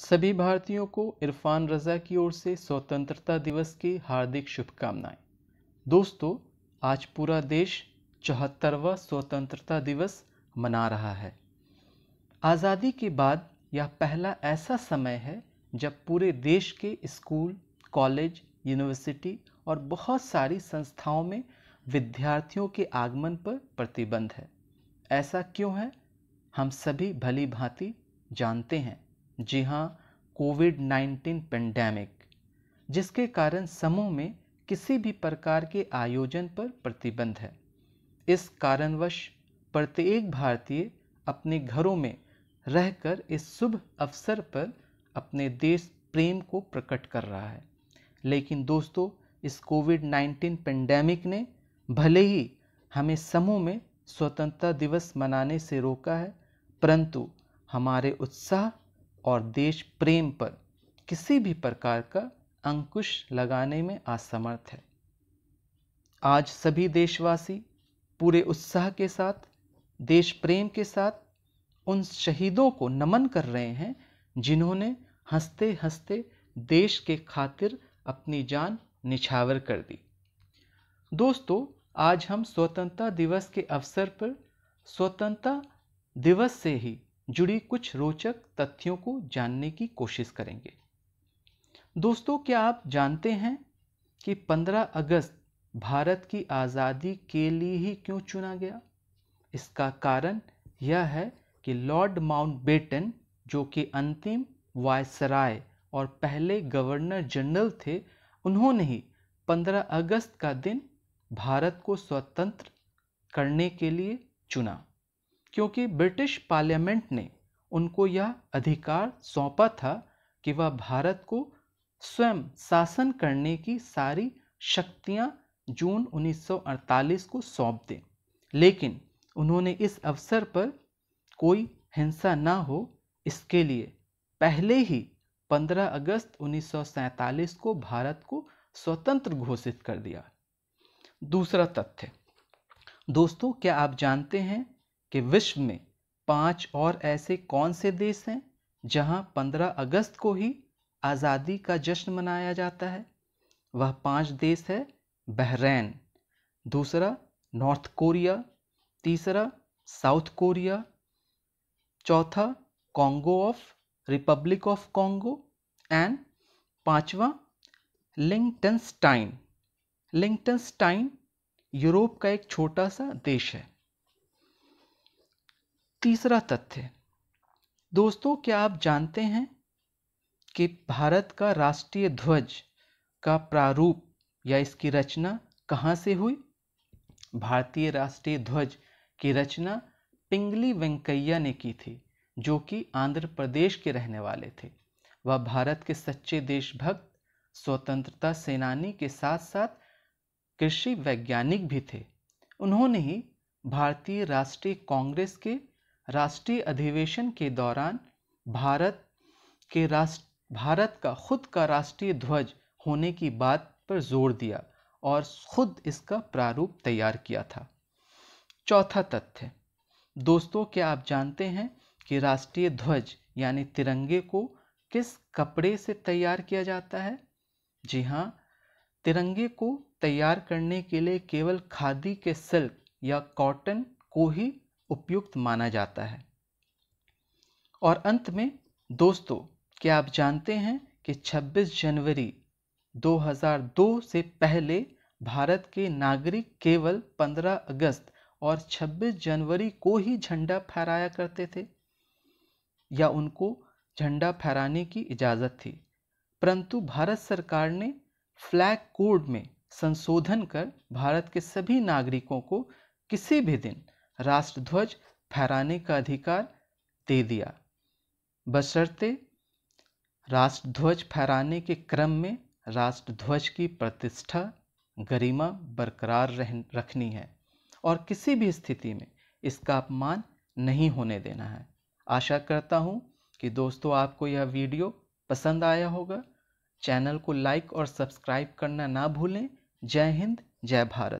सभी भारतीयों को इरफान रज़ा की ओर से स्वतंत्रता दिवस की हार्दिक शुभकामनाएं। दोस्तों, आज पूरा देश 74वां स्वतंत्रता दिवस मना रहा है। आज़ादी के बाद यह पहला ऐसा समय है जब पूरे देश के स्कूल, कॉलेज, यूनिवर्सिटी और बहुत सारी संस्थाओं में विद्यार्थियों के आगमन पर प्रतिबंध है। ऐसा क्यों है, हम सभी भली भांति जानते हैं। जी हाँ, कोविड-19 पेंडेमिक, जिसके कारण समूह में किसी भी प्रकार के आयोजन पर प्रतिबंध है। इस कारणवश प्रत्येक भारतीय अपने घरों में रहकर इस शुभ अवसर पर अपने देश प्रेम को प्रकट कर रहा है। लेकिन दोस्तों, इस कोविड-19 पेंडेमिक ने भले ही हमें समूह में स्वतंत्रता दिवस मनाने से रोका है, परंतु हमारे उत्साह और देश प्रेम पर किसी भी प्रकार का अंकुश लगाने में असमर्थ है। आज सभी देशवासी पूरे उत्साह के साथ, देश प्रेम के साथ उन शहीदों को नमन कर रहे हैं जिन्होंने हंसते हंसते देश के खातिर अपनी जान निछावर कर दी। दोस्तों, आज हम स्वतंत्रता दिवस के अवसर पर स्वतंत्रता दिवस से ही जुड़ी कुछ रोचक तथ्यों को जानने की कोशिश करेंगे। दोस्तों, क्या आप जानते हैं कि 15 अगस्त भारत की आज़ादी के लिए ही क्यों चुना गया? इसका कारण यह है कि लॉर्ड माउंटबेटन, जो कि अंतिम वायसराय और पहले गवर्नर जनरल थे, उन्होंने ही 15 अगस्त का दिन भारत को स्वतंत्र करने के लिए चुना, क्योंकि ब्रिटिश पार्लियामेंट ने उनको यह अधिकार सौंपा था कि वह भारत को स्वयं शासन करने की सारी शक्तियां जून 1948 को सौंप दें। लेकिन उन्होंने इस अवसर पर कोई हिंसा ना हो, इसके लिए पहले ही 15 अगस्त 1947 को भारत को स्वतंत्र घोषित कर दिया। दूसरा तथ्य, दोस्तों, क्या आप जानते हैं कि विश्व में 5 और ऐसे कौन से देश हैं जहां 15 अगस्त को ही आज़ादी का जश्न मनाया जाता है? वह 5 देश है बहरीन, दूसरा नॉर्थ कोरिया, तीसरा साउथ कोरिया, चौथा रिपब्लिक ऑफ कॉन्गो एंड पांचवा लिंकटनस्टाइन। लिंकटनस्टाइन यूरोप का एक छोटा सा देश है। तीसरा तथ्य, दोस्तों, क्या आप जानते हैं कि भारत का राष्ट्रीय ध्वज का प्रारूप या इसकी रचना कहाँ से हुई? भारतीय राष्ट्रीय ध्वज की रचना पिंगली वेंकैया ने की थी, जो कि आंध्र प्रदेश के रहने वाले थे। वह भारत के सच्चे देशभक्त, स्वतंत्रता सेनानी के साथ साथ कृषि वैज्ञानिक भी थे। उन्होंने ही भारतीय राष्ट्रीय कांग्रेस के राष्ट्रीय अधिवेशन के दौरान भारत का खुद का राष्ट्रीय ध्वज होने की बात पर जोर दिया और खुद इसका प्रारूप तैयार किया था। चौथा तथ्य, दोस्तों, क्या आप जानते हैं कि राष्ट्रीय ध्वज यानी तिरंगे को किस कपड़े से तैयार किया जाता है? जी हाँ, तिरंगे को तैयार करने के लिए केवल खादी के सिल्क या कॉटन को ही उपयुक्त माना जाता है। और अंत में दोस्तों, क्या आप जानते हैं कि 26 जनवरी 2002 से पहले भारत के नागरिक केवल 15 अगस्त और 26 जनवरी को ही झंडा फहराया करते थे या उनको झंडा फहराने की इजाज़त थी, परंतु भारत सरकार ने फ्लैग कोड में संशोधन कर भारत के सभी नागरिकों को किसी भी दिन राष्ट्रध्वज फहराने का अधिकार दे दिया, बशर्ते राष्ट्रध्वज फहराने के क्रम में राष्ट्रध्वज की प्रतिष्ठा, गरिमा बरकरार रखनी है और किसी भी स्थिति में इसका अपमान नहीं होने देना है। आशा करता हूँ कि दोस्तों आपको यह वीडियो पसंद आया होगा। चैनल को लाइक और सब्सक्राइब करना ना भूलें। जय हिंद, जय भारत।